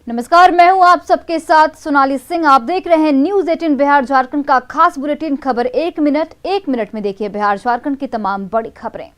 नमस्कार, मैं हूं आप सबके साथ सोनाली सिंह। आप देख रहे हैं न्यूज 18 बिहार झारखंड का खास बुलेटिन। खबर एक मिनट में देखिए बिहार झारखंड की तमाम बड़ी खबरें।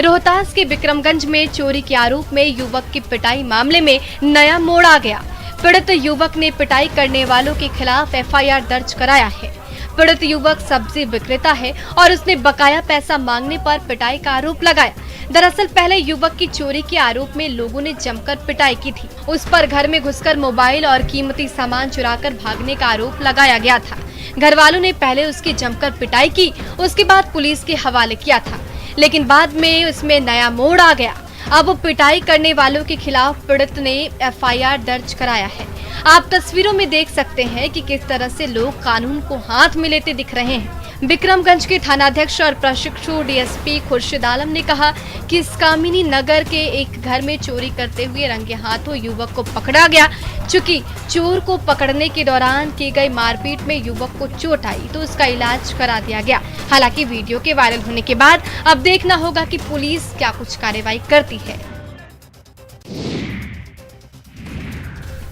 रोहतास के विक्रमगंज में चोरी के आरोप में युवक की पिटाई मामले में नया मोड़ आ गया। पीड़ित युवक ने पिटाई करने वालों के खिलाफ एफआईआर दर्ज कराया है। पीड़ित युवक सब्जी विक्रेता है और उसने बकाया पैसा मांगने पर पिटाई का आरोप लगाया। दरअसल पहले युवक की चोरी के आरोप में लोगों ने जमकर पिटाई की थी। उस पर घर में घुसकर मोबाइल और कीमती सामान चुराकर भागने का आरोप लगाया गया था। घर वालों ने पहले उसकी जमकर पिटाई की, उसके बाद पुलिस के हवाले किया था, लेकिन बाद में उसमें नया मोड़ आ गया। अब पिटाई करने वालों के खिलाफ पीड़ित ने एफआईआर दर्ज कराया है। आप तस्वीरों में देख सकते हैं कि किस तरह से लोग कानून को हाथ में लेते दिख रहे हैं। विक्रमगंज के थानाध्यक्ष और प्रशिक्षु डीएसपी खुर्शीद आलम ने कहा कि कामिनी नगर के एक घर में चोरी करते हुए रंगे हाथों युवक को पकड़ा गया। चूंकि चोर को पकड़ने के दौरान की गई मारपीट में युवक को चोट आई तो उसका इलाज करा दिया गया। हालांकि वीडियो के वायरल होने के बाद अब देखना होगा कि पुलिस क्या कुछ कार्रवाई करती है।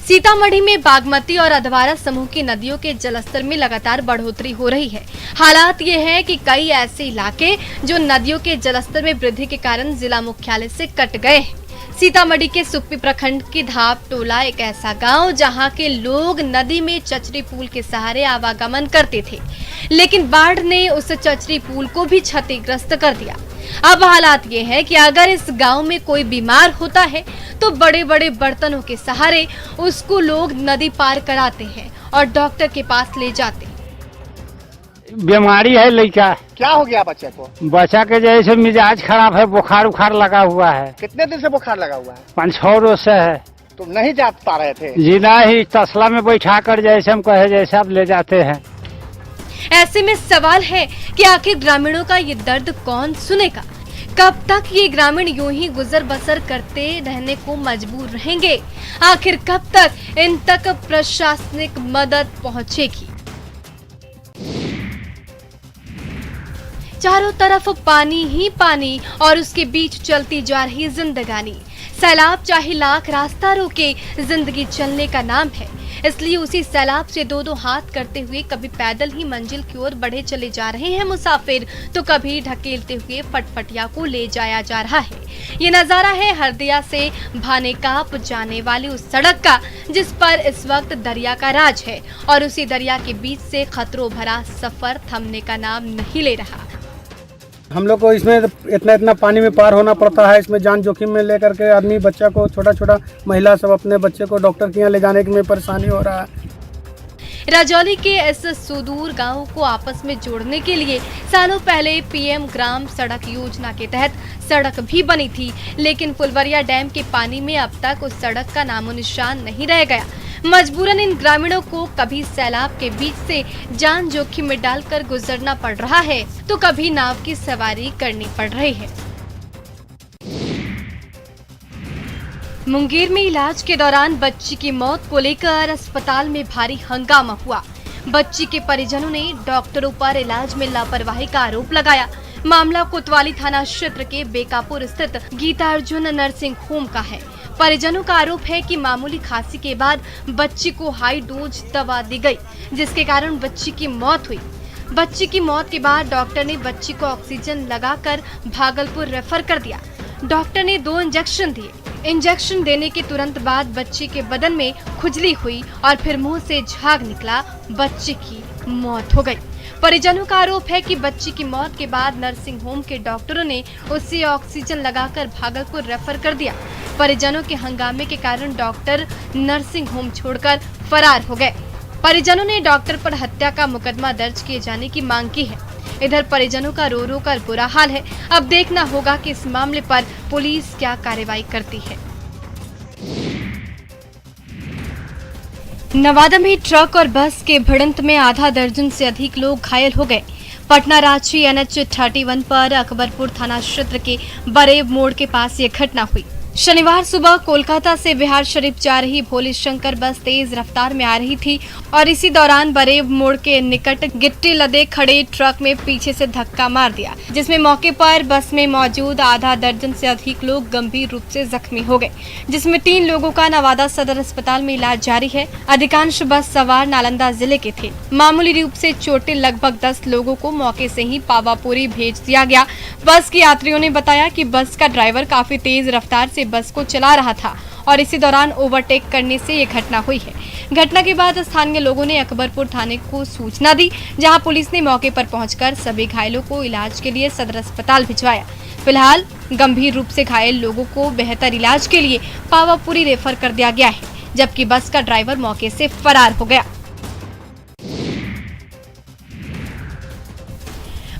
सीतामढ़ी में बागमती और अधवारा समूह की नदियों के जलस्तर में लगातार बढ़ोतरी हो रही है। हालात ये है कि कई ऐसे इलाके जो नदियों के जलस्तर में वृद्धि के कारण जिला मुख्यालय से कट गए हैं। सीतामढ़ी के सुप्पी प्रखंड की धाप टोला एक ऐसा गांव जहां के लोग नदी में चचरी पुल के सहारे आवागमन करते थे, लेकिन बाढ़ ने उस चचरी पुल को भी क्षतिग्रस्त कर दिया। अब हालात ये है कि अगर इस गांव में कोई बीमार होता है तो बड़े बड़े बर्तनों के सहारे उसको लोग नदी पार कराते हैं और डॉक्टर के पास ले जाते हैं। बीमारी है लड़का। क्या हो गया बच्चे को? बच्चा के जैसे मिजाज खराब है, बुखार उखार लगा हुआ है। कितने दिन से बुखार लगा हुआ है? 5-6 रोज से है। तुम नहीं जा पा रहे थे? जी नहीं, तसला में बैठा कर जैसे हम कहे जैसे आप ले जाते हैं। ऐसे में सवाल है कि आखिर ग्रामीणों का ये दर्द कौन सुनेगा? कब तक ये ग्रामीण यूं ही गुजर बसर करते रहने को मजबूर रहेंगे? आखिर कब तक इन तक प्रशासनिक मदद पहुंचेगी? चारों तरफ पानी ही पानी और उसके बीच चलती जा रही जिंदगानी। सैलाब चाहे लाख रास्ता रोके, जिंदगी चलने का नाम है। इसलिए उसी सैलाब से दो हाथ करते हुए कभी पैदल ही मंजिल की ओर बढ़े चले जा रहे हैं मुसाफिर, तो कभी ढकेलते हुए फटफटिया को ले जाया जा रहा है। ये नजारा है हरदिया से भानेकाप जाने वाली उस सड़क का, जिस पर इस वक्त दरिया का राज है और उसी दरिया के बीच से खतरों भरा सफर थमने का नाम नहीं ले रहा। हम लोग को इसमें इतना पानी में पार होना पड़ता है। इसमें जान जोखिम में लेकर के आदमी बच्चा को, छोटा महिला सब अपने बच्चे को डॉक्टर के यहाँ ले जाने में परेशानी हो रहा है। राजौली के इस सुदूर गांव को आपस में जोड़ने के लिए सालों पहले पीएम ग्राम सड़क योजना के तहत सड़क भी बनी थी, लेकिन फुलवरिया डैम के पानी में अब तक उस सड़क का नामो निशान नहीं रह गया। मजबूरन इन ग्रामीणों को कभी सैलाब के बीच से जान जोखिम में डालकर गुजरना पड़ रहा है तो कभी नाव की सवारी करनी पड़ रही है। मुंगेर में इलाज के दौरान बच्ची की मौत को लेकर अस्पताल में भारी हंगामा हुआ। बच्ची के परिजनों ने डॉक्टरों पर इलाज में लापरवाही का आरोप लगाया। मामला कोतवाली थाना क्षेत्र के बेकापुर स्थित गीतार्जुन नर्सिंग होम का है। परिजनों का आरोप है कि मामूली खांसी के बाद बच्ची को हाई डोज दवा दी गई, जिसके कारण बच्ची की मौत हुई। बच्ची की मौत के बाद डॉक्टर ने बच्ची को ऑक्सीजन लगाकर भागलपुर रेफर कर दिया। डॉक्टर ने 2 इंजेक्शन दिए। इंजेक्शन देने के तुरंत बाद बच्ची के बदन में खुजली हुई और फिर मुंह से झाग निकला। बच्ची की मौत हो गई। परिजनों का आरोप है कि बच्ची की मौत के बाद नर्सिंग होम के डॉक्टरों ने उसे ऑक्सीजन लगाकर भागलपुर रेफर कर दिया। परिजनों के हंगामे के कारण डॉक्टर नर्सिंग होम छोड़कर फरार हो गए। परिजनों ने डॉक्टर पर हत्या का मुकदमा दर्ज किए जाने की मांग की है। इधर परिजनों का रो कर बुरा हाल है। अब देखना होगा कि इस मामले पर पुलिस क्या कार्रवाई करती है। नवादा में ट्रक और बस के भिड़ंत में आधा दर्जन से अधिक लोग घायल हो गए। पटना रांची NH 31 पर अकबरपुर थाना क्षेत्र के बरेब मोड़ के पास ये घटना हुई। शनिवार सुबह कोलकाता से बिहार शरीफ जा रही भोले शंकर बस तेज रफ्तार में आ रही थी और इसी दौरान बरेव मोड़ के निकट गिट्टी लदे खड़े ट्रक में पीछे से धक्का मार दिया, जिसमें मौके पर बस में मौजूद आधा दर्जन से अधिक लोग गंभीर रूप से जख्मी हो गए, जिसमें 3 लोगों का नवादा सदर अस्पताल में इलाज जारी है। अधिकांश बस सवार नालंदा जिले के थे। मामूली रूप से चोटिल लगभग 10 लोगों को मौके से ही पावापुरी भेज दिया गया। बस के यात्रियों ने बताया कि बस का ड्राइवर काफी तेज रफ्तार से बस को चला रहा था और इसी दौरान ओवरटेक करने से ये घटना हुई है। घटना के बाद स्थानीय लोगों ने अकबरपुर थाने को सूचना दी, जहां पुलिस ने मौके पर पहुंचकर सभी घायलों को इलाज के लिए सदर अस्पताल भिजवाया। फिलहाल गंभीर रूप से घायल लोगों को बेहतर इलाज के लिए पावापुरी रेफर कर दिया गया है, जबकि बस का ड्राइवर मौके से फरार हो गया।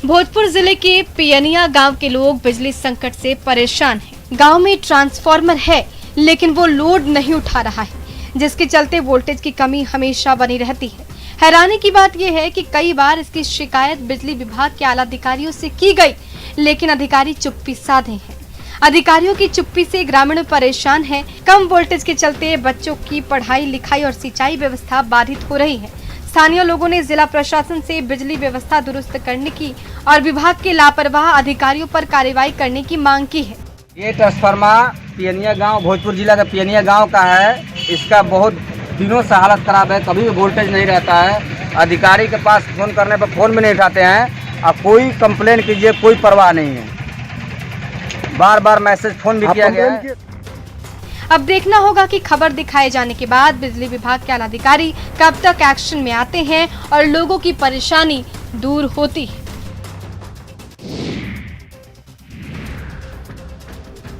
भोजपुर जिले के पियनिया गांव के लोग बिजली संकट से परेशान हैं। गांव में ट्रांसफार्मर है, लेकिन वो लोड नहीं उठा रहा है, जिसके चलते वोल्टेज की कमी हमेशा बनी रहती है। हैरानी की बात यह है कि कई बार इसकी शिकायत बिजली विभाग के आला अधिकारियों से की गई, लेकिन अधिकारी चुप्पी साधे हैं। अधिकारियों की चुप्पी से ग्रामीण परेशान हैं। कम वोल्टेज के चलते बच्चों की पढ़ाई लिखाई और सिंचाई व्यवस्था बाधित हो रही है। स्थानीय लोगों ने जिला प्रशासन से बिजली व्यवस्था दुरुस्त करने की और विभाग के लापरवाह अधिकारियों पर कार्रवाई करने की मांग की है। ये ट्रांसफार्मर पियनिया गांव भोजपुर जिला का पियनिया गांव का है। इसका बहुत दिनों से हालत खराब है, कभी भी वोल्टेज नहीं रहता है। अधिकारी के पास फोन करने पर फोन भी नहीं उठाते हैं और कोई कंप्लेन कीजिए कोई परवाह नहीं है। बार बार मैसेज फोन भी किया गया है। अब देखना होगा कि खबर दिखाए जाने के बाद बिजली विभाग के आलाधिकारी कब तक एक्शन में आते हैं और लोगों की परेशानी दूर होती है।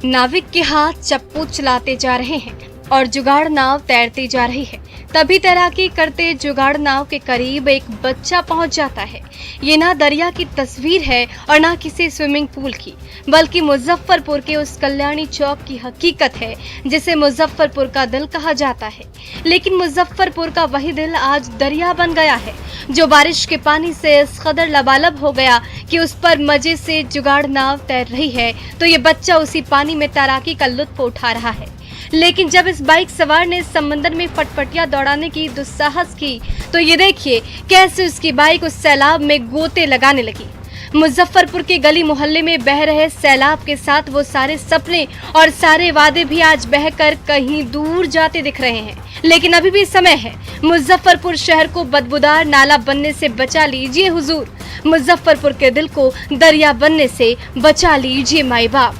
नाविक के हाथ चप्पू चलाते जा रहे हैं और जुगाड़ नाव तैरती जा रही है। तभी तैराकी करते जुगाड़ नाव के करीब एक बच्चा पहुंच जाता है। ये ना दरिया की तस्वीर है और ना किसी स्विमिंग पूल की, बल्कि मुजफ्फरपुर के उस कल्याणी चौक की हकीकत है जिसे मुजफ्फरपुर का दिल कहा जाता है। लेकिन मुजफ्फरपुर का वही दिल आज दरिया बन गया है, जो बारिश के पानी से इस कदर लबालब हो गया कि उस पर मजे से जुगाड़ नाव तैर रही है, तो ये बच्चा उसी पानी में तैराकी का लुत्फ उठा रहा है। लेकिन जब इस बाइक सवार ने समंदर में फटफटिया दौड़ाने की दुस्साहस की, तो ये देखिए कैसे उसकी बाइक उस सैलाब में गोते लगाने लगी। मुजफ्फरपुर के गली मोहल्ले में बह रहे सैलाब के साथ वो सारे सपने और सारे वादे भी आज बहकर कहीं दूर जाते दिख रहे हैं। लेकिन अभी भी समय है। मुजफ्फरपुर शहर को बदबूदार नाला बनने से बचा लीजिए हुजूर। मुजफ्फरपुर के दिल को दरिया बनने से बचा लीजिए माई बाप।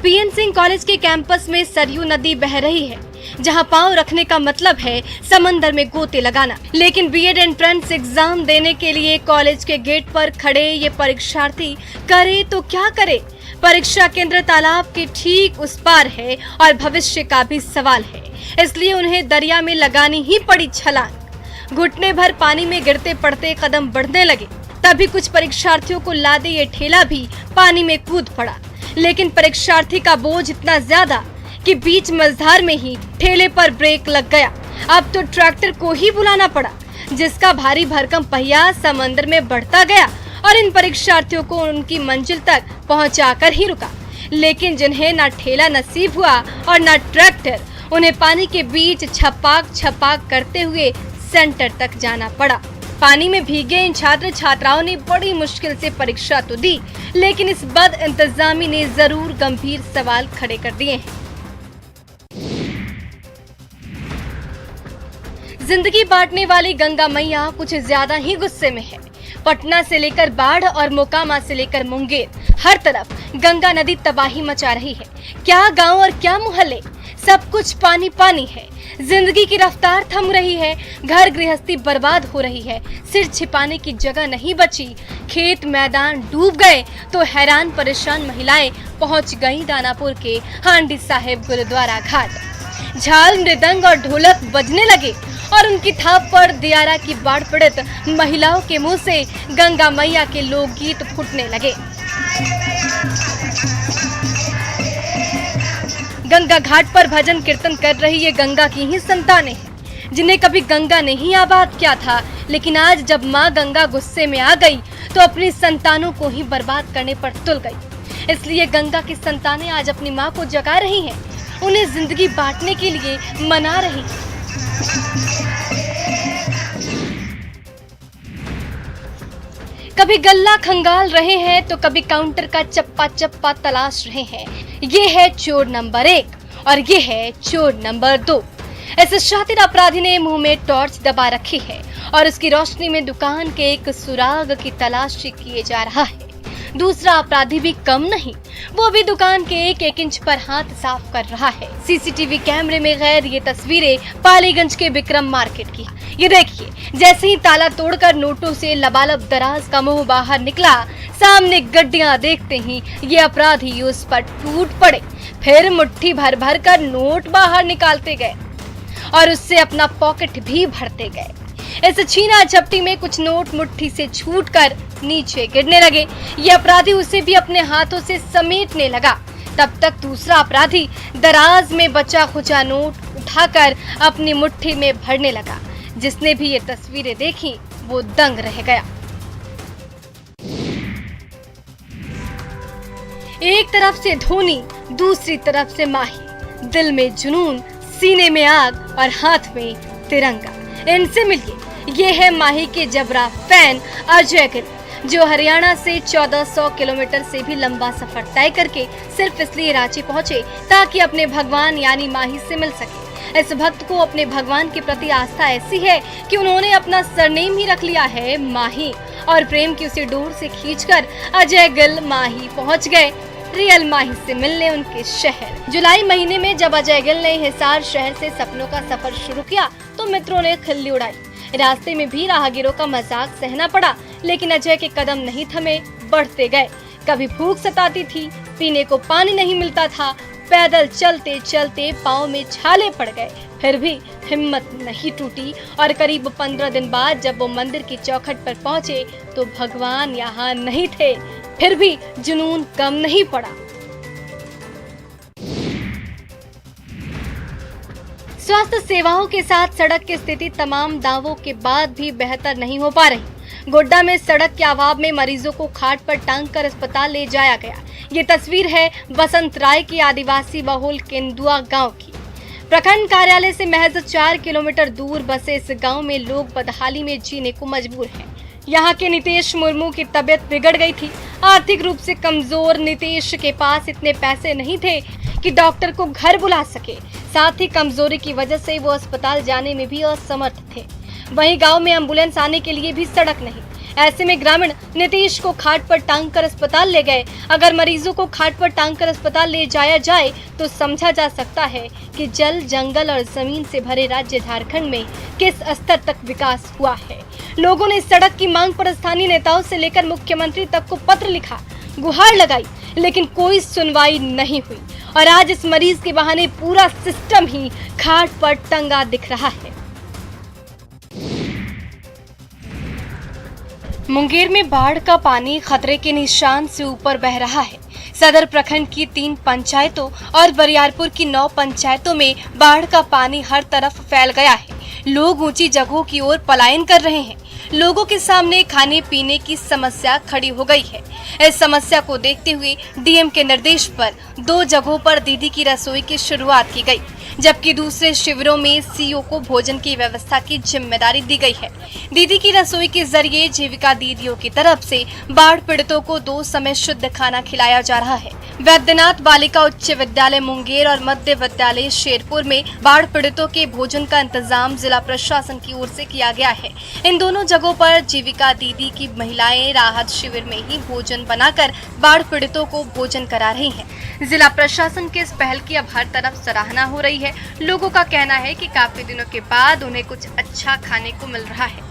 पीएन सिंह कॉलेज के कैंपस में सरयू नदी बह रही है, जहां पांव रखने का मतलब है समंदर में गोते लगाना। लेकिन बीएड एंट्रेंस एग्जाम देने के लिए कॉलेज के गेट पर खड़े ये परीक्षार्थी करे तो क्या करे। परीक्षा केंद्र तालाब के ठीक उस पार है और भविष्य का भी सवाल है, इसलिए उन्हें दरिया में लगानी ही पड़ी छलांग। घुटने भर पानी में गिरते पड़ते कदम बढ़ने लगे। तभी कुछ परीक्षार्थियों को लादे ये ठेला भी पानी में कूद पड़ा। लेकिन परीक्षार्थी का बोझ इतना ज्यादा कि बीच मझधार में ही ठेले पर ब्रेक लग गया। अब तो ट्रैक्टर को ही बुलाना पड़ा, जिसका भारी भरकम पहिया समंदर में बढ़ता गया और इन परीक्षार्थियों को उनकी मंजिल तक पहुंचाकर ही रुका। लेकिन जिन्हें ना ठेला नसीब हुआ और ना ट्रैक्टर, उन्हें पानी के बीच छपाक छपाक करते हुए सेंटर तक जाना पड़ा। पानी में भीगे इन छात्र छात्राओं ने बड़ी मुश्किल से परीक्षा तो दी, लेकिन इस बद इंतजामी ने जरूर गंभीर सवाल खड़े कर दिए हैं। जिंदगी बांटने वाली गंगा मैया कुछ ज्यादा ही गुस्से में है। पटना से लेकर बाढ़ और मोकामा से लेकर मुंगेर, हर तरफ गंगा नदी तबाही मचा रही है। क्या गांव और क्या मोहल्ले, सब कुछ पानी पानी है। जिंदगी की रफ्तार थम रही है, घर गृहस्थी बर्बाद हो रही है, सिर छिपाने की जगह नहीं बची, खेत मैदान डूब गए, तो हैरान परेशान महिलाएं पहुंच गईं दानापुर के हांडी साहिब गुरुद्वारा घाट। झाल, मृदंग और ढोलक बजने लगे और उनकी थाप पर दियारा की बाढ़ पीड़ित महिलाओं के मुंह से गंगा मैया के लोकगीत फूटने लगे। गंगा घाट पर भजन कीर्तन कर रही ये गंगा की ही संतानें हैं, जिन्हें कभी गंगा नहीं आबाद किया था। लेकिन आज जब माँ गंगा गुस्से में आ गई, तो अपनी संतानों को ही बर्बाद करने पर तुल गई। इसलिए गंगा की संतानें आज अपनी मां को जगा रही हैं, उन्हें जिंदगी बांटने के लिए मना रही हैं। कभी गल्ला खंगाल रहे हैं तो कभी काउंटर का चप्पा चप्पा तलाश रहे हैं। ये है चोर नंबर 1 और ये है चोर नंबर 2। इस शातिर अपराधी ने मुंह में टॉर्च दबा रखी है और उसकी रोशनी में दुकान के एक सुराग की तलाशी किए जा रहा है। दूसरा अपराधी भी कम नहीं, वो भी दुकान के एक इंच पर हाथ साफ कर रहा है। सीसीटीवी कैमरे में कैद ये तस्वीरें पालीगंज के विक्रम मार्केट की। ये देखिए, जैसे ही ताला तोड़कर नोटों से लबालब दराज का मुंह बाहर निकला, सामने गड्डियां देखते ही ये अपराधी उस पर टूट पड़े। फिर मुट्ठी भर भर कर नोट बाहर निकालते गए और उससे अपना पॉकेट भी भरते गए। इस छीना झपटी में कुछ नोट मुट्ठी से छूटकर नीचे गिरने लगे। ये अपराधी उसे भी अपने हाथों से समेटने लगा। तब तक दूसरा अपराधी दराज में बचा खुचा नोट उठाकर अपनी मुट्ठी में भरने लगा। जिसने भी ये तस्वीरें देखी वो दंग रह गया। एक तरफ से धोनी, दूसरी तरफ से माही, दिल में जुनून, सीने में आग और हाथ में तिरंगा। इनसे मिलिए, ये है माही के जबरा फैन अजय गिल, जो हरियाणा से 1400 किलोमीटर से भी लंबा सफर तय करके सिर्फ इसलिए रांची पहुंचे ताकि अपने भगवान यानी माही से मिल सके। इस भक्त को अपने भगवान के प्रति आस्था ऐसी है कि उन्होंने अपना सरनेम ही रख लिया है माही, और प्रेम की उसी डोर से खींचकर अजय गिल माही पहुंच गए रियल माही से मिलने उनके शहर। जुलाई महीने में जब अजय गिल ने हिसार शहर से सपनों का सफर शुरू किया तो मित्रों ने खिल्ली उड़ाई। रास्ते में भी राहगीरों का मजाक सहना पड़ा, लेकिन अजय के कदम नहीं थमे, बढ़ते गए। कभी भूख सताती थी, पीने को पानी नहीं मिलता था, पैदल चलते चलते पाँव में छाले पड़ गए, फिर भी हिम्मत नहीं टूटी और करीब 15 दिन बाद जब वो मंदिर की चौखट पर पहुंचे तो भगवान यहाँ नहीं थे, फिर भी जुनून कम नहीं पड़ा। स्वास्थ्य सेवाओं के साथ सड़क की स्थिति तमाम दावों के बाद भी बेहतर नहीं हो पा रही। गोड्डा में सड़क के अभाव में मरीजों को खाट पर टांग कर अस्पताल ले जाया गया। ये तस्वीर है बसंत राय के आदिवासी बहुल केंदुआ गांव की। प्रखंड कार्यालय से महज 4 किलोमीटर दूर बसे इस गांव में लोग बदहाली में जीने को मजबूर हैं। यहाँ के नीतीश मुर्मू की तबीयत बिगड़ गई थी। आर्थिक रूप से कमजोर नीतीश के पास इतने पैसे नहीं थे कि डॉक्टर को घर बुला सके। साथ ही कमजोरी की वजह से वो अस्पताल जाने में भी असमर्थ थे। वहीं गांव में एम्बुलेंस आने के लिए भी सड़क नहीं। ऐसे में ग्रामीण नीतीश को खाट पर टांग कर अस्पताल ले गए। अगर मरीजों को खाट पर टांग कर अस्पताल ले जाया जाए तो समझा जा सकता है कि जल, जंगल और जमीन से भरे राज्य झारखंड में किस स्तर तक विकास हुआ है। लोगों ने सड़क की मांग पर स्थानीय नेताओं से लेकर मुख्यमंत्री तक को पत्र लिखा, गुहार लगाई, लेकिन कोई सुनवाई नहीं हुई और आज इस मरीज के बहाने पूरा सिस्टम ही खाट पर टंगा दिख रहा है। मुंगेर में बाढ़ का पानी खतरे के निशान से ऊपर बह रहा है। सदर प्रखंड की 3 पंचायतों और बरियारपुर की 9 पंचायतों में बाढ़ का पानी हर तरफ फैल गया है। लोग ऊंची जगहों की ओर पलायन कर रहे हैं। लोगों के सामने खाने पीने की समस्या खड़ी हो गई है। इस समस्या को देखते हुए डीएम के निर्देश पर 2 जगहों पर दीदी की रसोई की शुरुआत की गई, जबकि दूसरे शिविरों में सीओ को भोजन की व्यवस्था की जिम्मेदारी दी गई है। दीदी की रसोई के जरिए जीविका दीदियों की तरफ से बाढ़ पीड़ितों को 2 समय शुद्ध खाना खिलाया जा रहा है। वैद्यनाथ बालिका उच्च विद्यालय मुंगेर और मध्य विद्यालय शेरपुर में बाढ़ पीड़ितों के भोजन का इंतजाम जिला प्रशासन की ओर से किया गया है। इन दोनों जगहों पर जीविका दीदी की महिलाएं राहत शिविर में ही भोजन बनाकर बाढ़ पीड़ितों को भोजन करा रही हैं। जिला प्रशासन के इस पहल की अब हर तरफ सराहना हो रही है। लोगों का कहना है कि काफी दिनों के बाद उन्हें कुछ अच्छा खाने को मिल रहा है।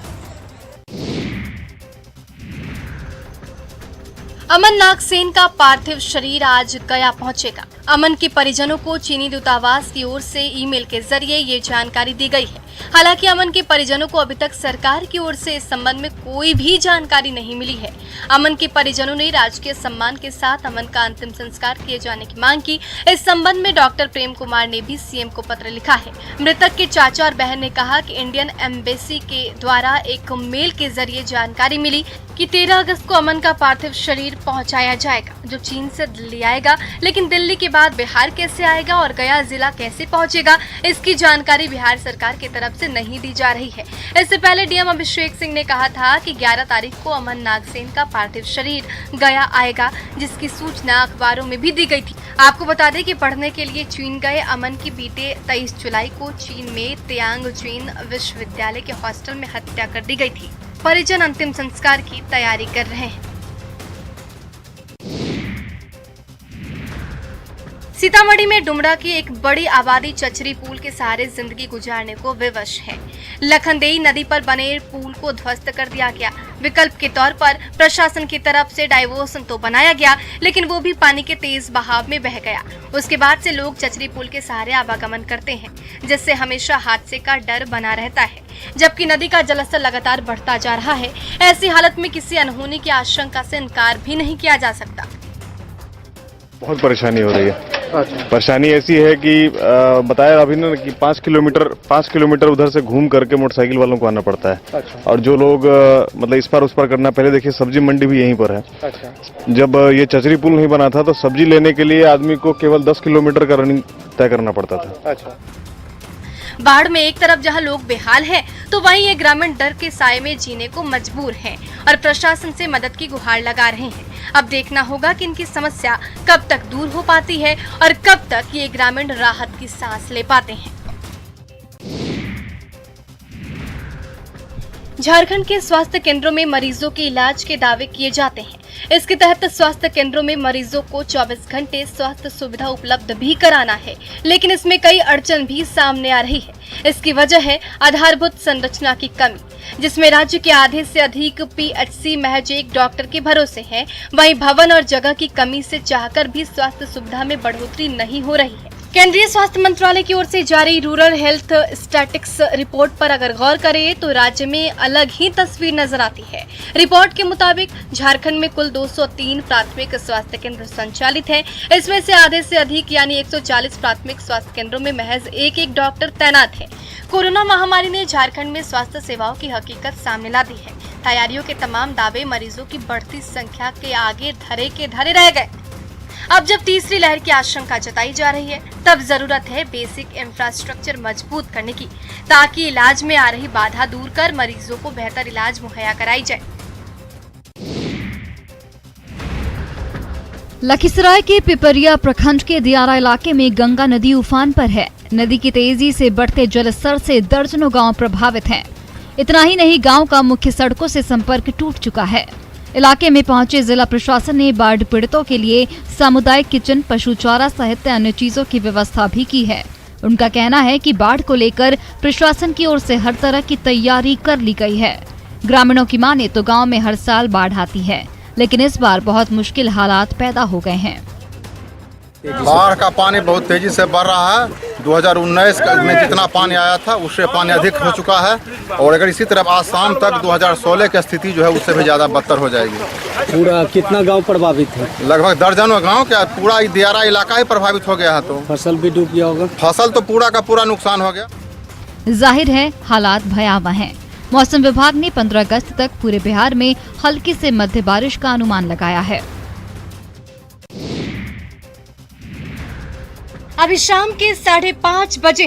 अमन नागसेन का पार्थिव शरीर आज गया पहुंचेगा। अमन के परिजनों को चीनी दूतावास की ओर से ईमेल के जरिए ये जानकारी दी गई है। हालांकि अमन के परिजनों को अभी तक सरकार की ओर से इस संबंध में कोई भी जानकारी नहीं मिली है। अमन के परिजनों ने राजकीय सम्मान के साथ अमन का अंतिम संस्कार किए जाने की मांग की। इस संबंध में डॉक्टर प्रेम कुमार ने भी सीएम को पत्र लिखा है। मृतक के चाचा और बहन ने कहा कि इंडियन एम्बेसी के द्वारा एक मेल के जरिए जानकारी मिली कि 13 अगस्त को अमन का पार्थिव शरीर पहुंचाया जाएगा, जो चीन से दिल्ली आएगा। लेकिन दिल्ली के बाद बिहार कैसे आएगा और गया जिला कैसे पहुंचेगा, इसकी जानकारी बिहार सरकार की तरफ से नहीं दी जा रही है। इससे पहले डीएम अभिषेक सिंह ने कहा था कि 11 तारीख को अमन नागसेन का पार्थिव शरीर गया आएगा, जिसकी सूचना अखबारों में भी दी गई थी। आपको बता दें कि पढ़ने के लिए चीन गए अमन की बीते 23 जुलाई को चीन में तियांगजिन विश्वविद्यालय के हॉस्टल में हत्या कर दी गई थी। परिजन अंतिम संस्कार की तैयारी कर रहे हैं। सीतामढ़ी में डुमरा की एक बड़ी आबादी चचरी पुल के सहारे जिंदगी गुजारने को विवश है। लखनदेई नदी पर बने पुल को ध्वस्त कर दिया गया। विकल्प के तौर पर प्रशासन की तरफ से डाइवर्सन तो बनाया गया, लेकिन वो भी पानी के तेज बहाव में बह गया। उसके बाद से लोग चचरी पुल के सहारे आवागमन करते हैं, जिससे हमेशा हादसे का डर बना रहता है। जबकि नदी का जलस्तर लगातार बढ़ता जा रहा है। ऐसी हालत में किसी अनहोनी की आशंका से इनकार भी नहीं किया जा सकता। बहुत परेशानी हो रही है। परेशानी ऐसी है कि बताया अभी ना कि 5 किलोमीटर उधर से घूम करके मोटरसाइकिल वालों को आना पड़ता है। और जो लोग मतलब इस पार उस पार करना, पहले देखिए सब्जी मंडी भी यहीं पर है। जब ये चचरी पुल नहीं बना था तो सब्जी लेने के लिए आदमी को केवल 10 किलोमीटर का रनिंग तय करना पड़ता था। बाढ़ में एक तरफ जहां लोग बेहाल हैं, तो वहीं ये ग्रामीण डर के साए में जीने को मजबूर हैं और प्रशासन से मदद की गुहार लगा रहे हैं। अब देखना होगा कि इनकी समस्या कब तक दूर हो पाती है और कब तक ये ग्रामीण राहत की सांस ले पाते हैं। झारखंड के स्वास्थ्य केंद्रों में मरीजों के इलाज के दावे किए जाते हैं। इसके तहत स्वास्थ्य केंद्रों में मरीजों को 24 घंटे स्वास्थ्य सुविधा उपलब्ध भी कराना है, लेकिन इसमें कई अड़चन भी सामने आ रही है। इसकी वजह है आधारभूत संरचना की कमी, जिसमें राज्य के आधे से अधिक पीएचसी महज एक डॉक्टर के भरोसे हैं। वहीं भवन और जगह की कमी से चाहकर भी स्वास्थ्य सुविधा में बढ़ोतरी नहीं हो रही है। केंद्रीय स्वास्थ्य मंत्रालय की ओर से जारी रूरल हेल्थ स्टैटिक्स रिपोर्ट पर अगर गौर करें तो राज्य में अलग ही तस्वीर नजर आती है। रिपोर्ट के मुताबिक झारखंड में कुल 203 प्राथमिक स्वास्थ्य केंद्र संचालित हैं। इसमें से आधे से अधिक यानी 140 प्राथमिक स्वास्थ्य केंद्रों में महज एक तैनात है। कोरोना महामारी ने झारखंड में स्वास्थ्य सेवाओं की हकीकत सामने ला दी है। तैयारियों के तमाम दावे मरीजों की बढ़ती संख्या के आगे धरे के धरे रह गए। अब जब तीसरी लहर की आशंका जताई जा रही है, तब जरूरत है बेसिक इंफ्रास्ट्रक्चर मजबूत करने की, ताकि इलाज में आ रही बाधा दूर कर मरीजों को बेहतर इलाज मुहैया कराई जाए। लखीसराय के पिपरिया प्रखंड के दियारा इलाके में गंगा नदी उफान पर है। नदी की तेजी से बढ़ते जलस्तर से दर्जनों गांव प्रभावित हैं। इतना ही नहीं, गांव का मुख्य सड़कों से संपर्क टूट चुका है। इलाके में पहुंचे जिला प्रशासन ने बाढ़ पीड़ितों के लिए सामुदायिक किचन, पशु चारा सहित अन्य चीजों की व्यवस्था भी की है। उनका कहना है कि बाढ़ को लेकर प्रशासन की ओर से हर तरह की तैयारी कर ली गई है। ग्रामीणों की माने तो गांव में हर साल बाढ़ आती है, लेकिन इस बार बहुत मुश्किल हालात पैदा हो गए हैं। बाढ़ का पानी बहुत तेजी से बढ़ रहा है। 2019 में जितना पानी आया था उससे पानी अधिक हो चुका है और अगर इसी तरह आज शाम तक 2016 की स्थिति जो है उससे भी ज़्यादा बदतर हो जाएगी। पूरा कितना गांव प्रभावित है? लगभग दर्जनों गांव, क्या पूरा दियारा इलाका ही प्रभावित हो गया है। तो फसल भी डूब गया होगा? फसल तो पूरा का पूरा नुकसान हो गया। जाहिर है हालात भयावह हैं। मौसम विभाग ने 15 अगस्त तक पूरे बिहार में हल्की से मध्य बारिश का अनुमान लगाया है। अभी शाम के 5:30 बजे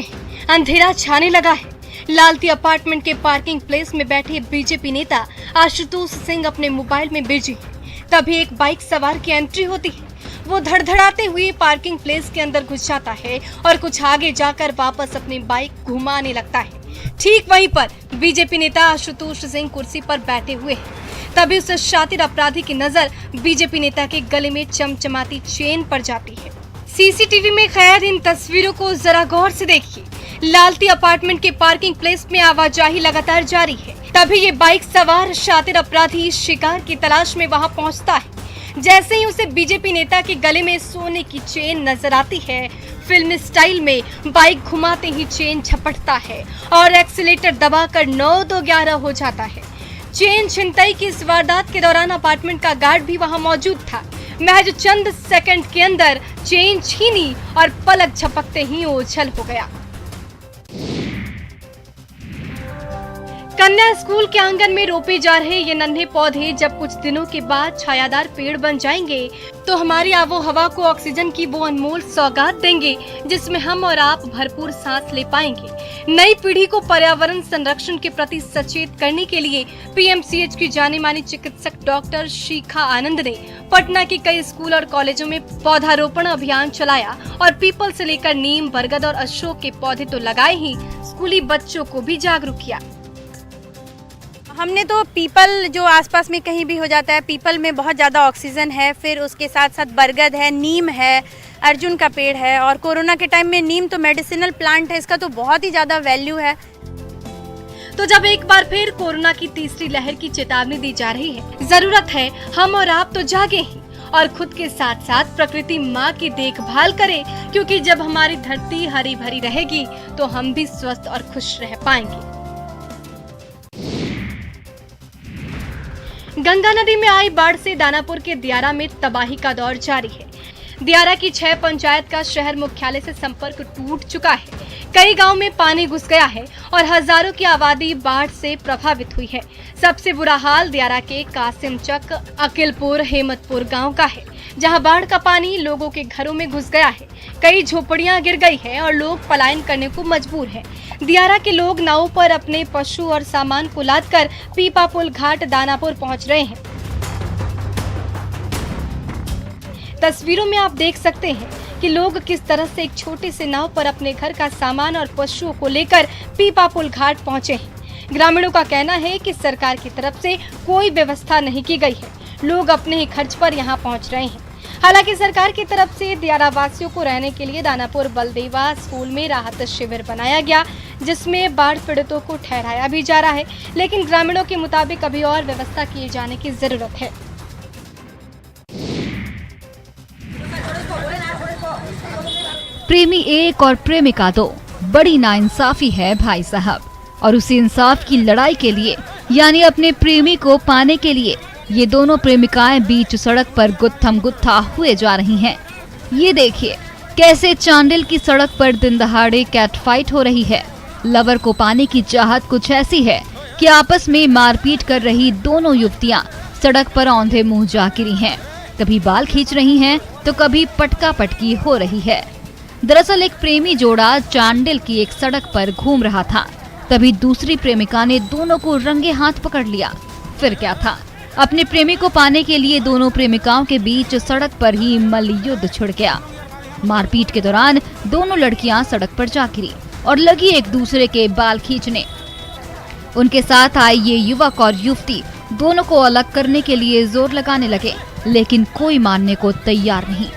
अंधेरा छाने लगा है। लालती अपार्टमेंट के पार्किंग प्लेस में बैठे बीजेपी नेता आशुतोष सिंह अपने मोबाइल में बिजी हैं। तभी एक बाइक सवार की एंट्री होती है। वो धड़धड़ाते हुए पार्किंग प्लेस के अंदर घुस जाता है और कुछ आगे जाकर वापस अपनी बाइक घुमाने लगता है। ठीक वहीं पर बीजेपी नेता आशुतोष सिंह कुर्सी पर बैठे हुए हैं। तभी उस शातिर अपराधी की नजर बीजेपी नेता के गले में चमचमाती चेन पर जाती है। सीसीटीवी में कैद इन तस्वीरों को जरा गौर से देखिए। लालती अपार्टमेंट के पार्किंग प्लेस में आवाजाही लगातार जारी है। तभी ये बाइक सवार शातिर अपराधी शिकार की तलाश में वहां पहुंचता है। जैसे ही उसे बीजेपी नेता के गले में सोने की चेन नजर आती है, फिल्मी स्टाइल में बाइक घुमाते ही चेन झपटता है और एक्सीलेटर दबाकर 9-2-11 हो जाता है। चेन छिनतई की इस वारदात के दौरान अपार्टमेंट का गार्ड भी वहां मौजूद था। महज चंद सेकंड के अंदर चेन छीनी और पलक झपकते ही ओझल हो गया। कन्या स्कूल के आंगन में रोपे जा रहे ये नन्हे पौधे जब कुछ दिनों के बाद छायादार पेड़ बन जाएंगे तो हमारी आबो हवा को ऑक्सीजन की वो अनमोल सौगात देंगे जिसमें हम और आप भरपूर सांस ले पाएंगे। नई पीढ़ी को पर्यावरण संरक्षण के प्रति सचेत करने के लिए पीएमसीएच की जानी मानी चिकित्सक डॉक्टर शिखा आनंद ने पटना के कई स्कूल और कॉलेजों में पौधारोपण अभियान चलाया और पीपल से लेकर नीम, बरगद और अशोक के पौधे तो लगाए ही स्कूली बच्चों को भी जागरूक किया। हमने तो पीपल जो आसपास में कहीं भी हो जाता है, पीपल में बहुत ज़्यादा ऑक्सीजन है, फिर उसके साथ साथ बरगद है, नीम है, अर्जुन का पेड़ है और कोरोना के टाइम में नीम तो मेडिसिनल प्लांट है, इसका तो बहुत ही ज़्यादा वैल्यू है। तो जब एक बार फिर कोरोना की तीसरी लहर की चेतावनी दी जा रही है, जरूरत है हम और आप तो जागे ही और खुद के साथ साथ प्रकृति माँ की देखभाल करें, क्योंकि जब हमारी धरती हरी भरी रहेगी तो हम भी स्वस्थ और खुश रह पाएंगे। गंगा नदी में आई बाढ़ से दानापुर के दियारा में तबाही का दौर जारी है। दियारा की 6 पंचायत का शहर मुख्यालय से संपर्क टूट चुका है। कई गांव में पानी घुस गया है और हजारों की आबादी बाढ़ से प्रभावित हुई है। सबसे बुरा हाल दियारा के कासिमचक, अकिलपुर, हेमतपुर गांव का है, जहां बाढ़ का पानी लोगों के घरों में घुस गया है। कई झोपड़ियां गिर गई है और लोग पलायन करने को मजबूर हैं। दियारा के लोग नावों पर अपने पशु और सामान को लादकर पीपा पुल घाट दानापुर पहुंच रहे हैं। तस्वीरों में आप देख सकते हैं कि लोग किस तरह से एक छोटे से नाव पर अपने घर का सामान और पशुओं को लेकर पीपा पुल घाट पहुंचे हैं। ग्रामीणों का कहना है कि सरकार की तरफ से कोई व्यवस्था नहीं की गई है, लोग अपने ही खर्च पर यहां पहुंच रहे हैं। हालांकि सरकार की तरफ से दियारा वासियों को रहने के लिए दानापुर बलदेवा स्कूल में राहत शिविर बनाया गया, जिसमें बाढ़ पीड़ितों को ठहराया भी जा रहा है, लेकिन ग्रामीणों के मुताबिक अभी और व्यवस्था किए जाने की जरूरत है। प्रेमी एक और प्रेमिका दो, बड़ी नाइंसाफी है भाई साहब। और उसी इंसाफ की लड़ाई के लिए यानी अपने प्रेमी को पाने के लिए ये दोनों प्रेमिकाएं बीच सड़क पर गुत्थम गुत्था हुए जा रही हैं। ये देखिए कैसे चांडिल की सड़क पर दिन दहाड़े कैट फाइट हो रही है। लवर को पाने की चाहत कुछ ऐसी है कि आपस में मारपीट कर रही दोनों युवतियां सड़क पर औंधे मुंह जा गिरी हैं। कभी बाल खींच रही हैं तो कभी पटका पटकी हो रही है। दरअसल एक प्रेमी जोड़ा चांडिल की एक सड़क पर घूम रहा था, तभी दूसरी प्रेमिका ने दोनों को रंगे हाथ पकड़ लिया। फिर क्या था, अपने प्रेमी को पाने के लिए दोनों प्रेमिकाओं के बीच सड़क पर ही मल्लयुद्ध छिड़ गया। मारपीट के दौरान दोनों लड़कियां सड़क पर जा गिरी और लगी एक दूसरे के बाल खींचने। उनके साथ आए ये युवक और युवती दोनों को अलग करने के लिए जोर लगाने लगे, लेकिन कोई मानने को तैयार नहीं।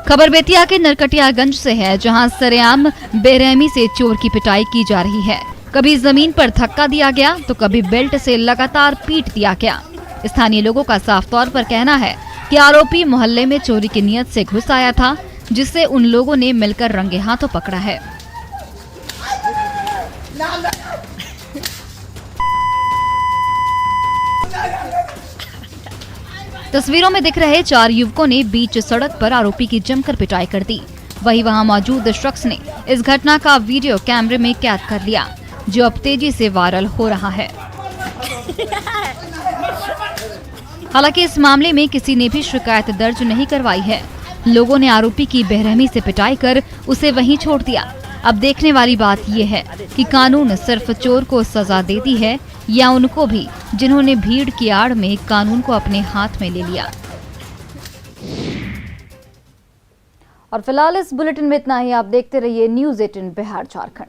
खबर बेतिया के नरकटियागंज से है, जहां सरेआम बेरहमी से चोर की पिटाई की जा रही है। कभी जमीन पर धक्का दिया गया तो कभी बेल्ट से लगातार पीट दिया गया। स्थानीय लोगों का साफ तौर पर कहना है कि आरोपी मोहल्ले में चोरी की नीयत से घुस आया था, जिसे उन लोगों ने मिलकर रंगे हाथों पकड़ा है। तस्वीरों में दिख रहे 4 युवकों ने बीच सड़क पर आरोपी की जमकर पिटाई कर दी। वहीं वहां मौजूद शख्स ने इस घटना का वीडियो कैमरे में कैद कर लिया, जो अब तेजी से वायरल हो रहा है। हालांकि इस मामले में किसी ने भी शिकायत दर्ज नहीं करवाई है। लोगों ने आरोपी की बेरहमी से पिटाई कर उसे वहीं छोड़ दिया। अब देखने वाली बात यह है कि कानून सिर्फ चोर को सजा देती है या उनको भी, जिन्होंने भीड़ की आड़ में कानून को अपने हाथ में ले लिया। और फिलहाल इस बुलेटिन में इतना ही। आप देखते रहिए न्यूज़ 18 बिहार झारखंड।